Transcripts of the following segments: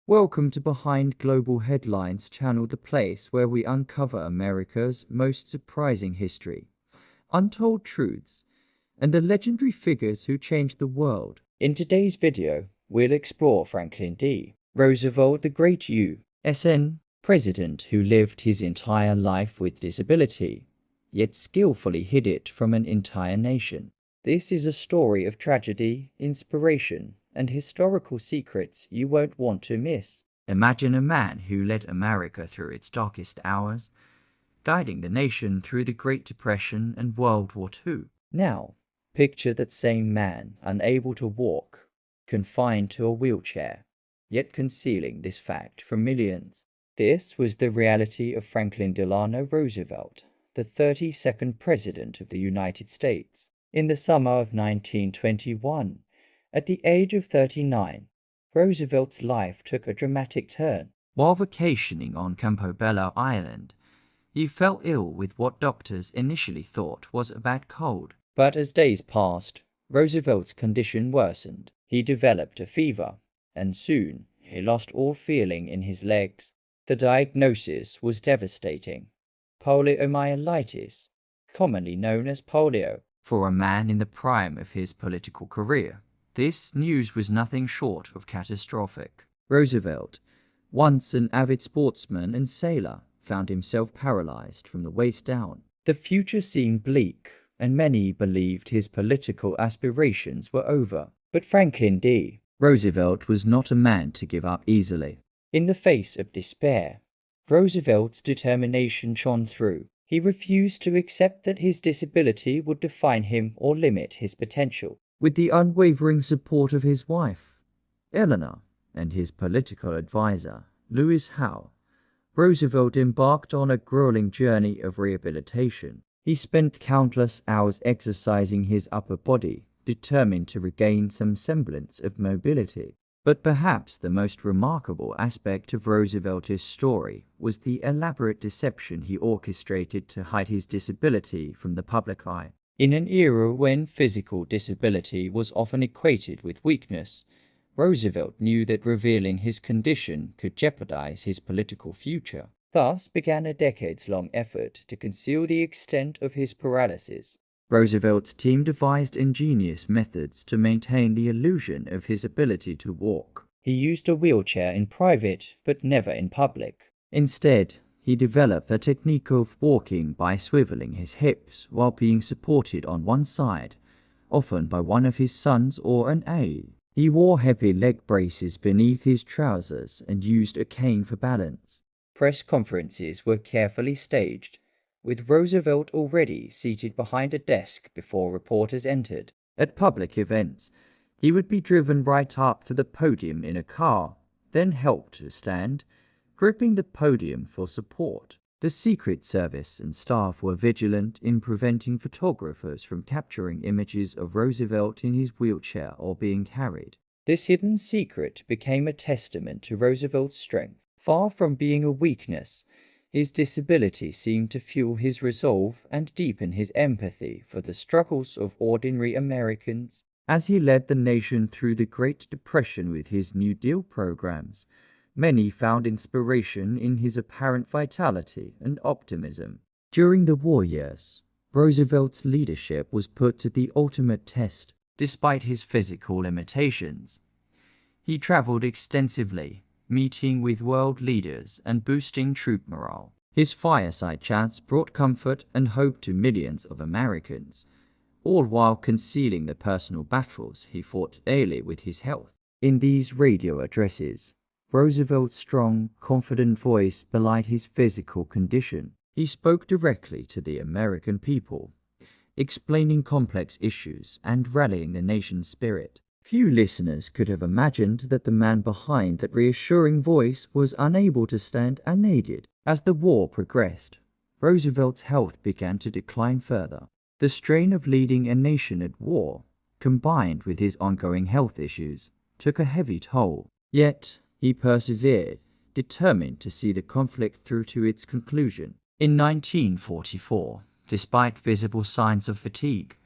Welcome to Behind Global Headlines channel, the place where we uncover America's most surprising history, untold truths, and the legendary figures who changed the world. In today's video, we'll explore Franklin D. Roosevelt, the great U.S.N. president who lived his entire life with disability, yet skillfully hid it from an entire nation. This is a story of tragedy, inspiration, and historical secrets you won't want to miss. Imagine a man who led America through its darkest hours, guiding the nation through the Great Depression and World War II. Now, picture that same man, unable to walk, confined to a wheelchair, yet concealing this fact from millions. This was the reality of Franklin Delano Roosevelt, the 32nd President of the United States. In the summer of 1921, at the age of 39, Roosevelt's life took a dramatic turn. While vacationing on Campobello Island, he fell ill with what doctors initially thought was a bad cold. But as days passed, Roosevelt's condition worsened. He developed a fever, and soon he lost all feeling in his legs. The diagnosis was devastating: poliomyelitis, commonly known as polio. For a man in the prime of his political career, this news was nothing short of catastrophic. Roosevelt, once an avid sportsman and sailor, found himself paralyzed from the waist down. The future seemed bleak, and many believed his political aspirations were over. But Franklin D. Roosevelt was not a man to give up easily. In the face of despair, Roosevelt's determination shone through. He refused to accept that his disability would define him or limit his potential. With the unwavering support of his wife, Eleanor, and his political advisor, Lewis Howe, Roosevelt embarked on a grueling journey of rehabilitation. He spent countless hours exercising his upper body, determined to regain some semblance of mobility. But perhaps the most remarkable aspect of Roosevelt's story was the elaborate deception he orchestrated to hide his disability from the public eye. In an era when physical disability was often equated with weakness, Roosevelt knew that revealing his condition could jeopardize his political future. Thus began a decades-long effort to conceal the extent of his paralysis. Roosevelt's team devised ingenious methods to maintain the illusion of his ability to walk. He used a wheelchair in private, but never in public. Instead, he developed a technique of walking by swiveling his hips while being supported on one side, often by one of his sons or an aide. He wore heavy leg braces beneath his trousers and used a cane for balance. Press conferences were carefully staged, with Roosevelt already seated behind a desk before reporters entered. At public events, he would be driven right up to the podium in a car, then helped to stand, gripping the podium for support. The Secret Service and staff were vigilant in preventing photographers from capturing images of Roosevelt in his wheelchair or being carried. This hidden secret became a testament to Roosevelt's strength. Far from being a weakness, his disability seemed to fuel his resolve and deepen his empathy for the struggles of ordinary Americans. As he led the nation through the Great Depression with his New Deal programs, many found inspiration in his apparent vitality and optimism. During the war years, Roosevelt's leadership was put to the ultimate test. Despite his physical limitations, he traveled extensively, meeting with world leaders and boosting troop morale. His fireside chats brought comfort and hope to millions of Americans, all while concealing the personal battles he fought daily with his health. In these radio addresses, Roosevelt's strong, confident voice belied his physical condition. He spoke directly to the American people, explaining complex issues and rallying the nation's spirit. Few listeners could have imagined that the man behind that reassuring voice was unable to stand unaided. As the war progressed, Roosevelt's health began to decline further. The strain of leading a nation at war, combined with his ongoing health issues, took a heavy toll. Yet, he persevered, determined to see the conflict through to its conclusion. In 1944, despite visible signs of fatigue,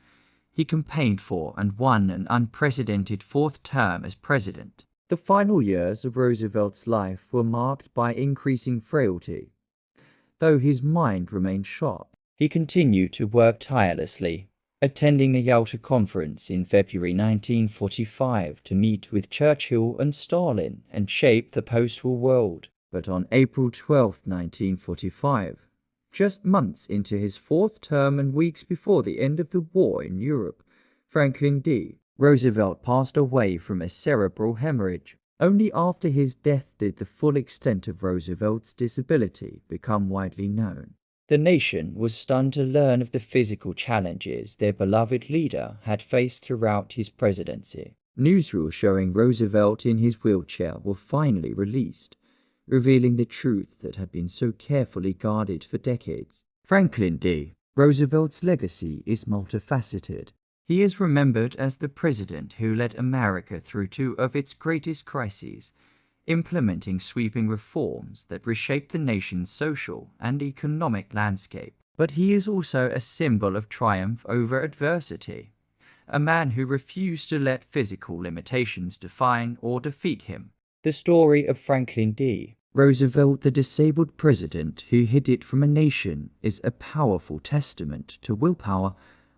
he campaigned for and won an unprecedented fourth term as president. The final years of Roosevelt's life were marked by increasing frailty. Though his mind remained sharp, he continued to work tirelessly, attending the Yalta Conference in February 1945 to meet with Churchill and Stalin and shape the post-war world. But on April 12, 1945, just months into his fourth term and weeks before the end of the war in Europe, Franklin D. Roosevelt passed away from a cerebral hemorrhage. Only after his death did the full extent of Roosevelt's disability become widely known. The nation was stunned to learn of the physical challenges their beloved leader had faced throughout his presidency. Newsreels showing Roosevelt in his wheelchair were finally released, revealing the truth that had been so carefully guarded for decades. Franklin D. Roosevelt's legacy is multifaceted. He is remembered as the president who led America through two of its greatest crises, implementing sweeping reforms that reshaped the nation's social and economic landscape. But he is also a symbol of triumph over adversity, a man who refused to let physical limitations define or defeat him. The story of Franklin D. Roosevelt, the disabled president who hid it from a nation, is a powerful testament to willpower,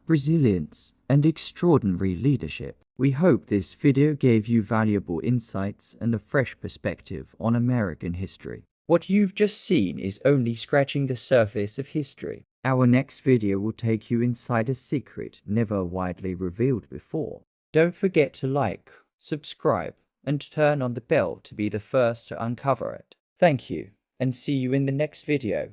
resilience, and extraordinary leadership. We hope this video gave you valuable insights and a fresh perspective on American history. What you've just seen is only scratching the surface of history. Our next video will take you inside a secret never widely revealed before. Don't forget to like, subscribe, and turn on the bell to be the first to uncover it. Thank you, and see you in the next video.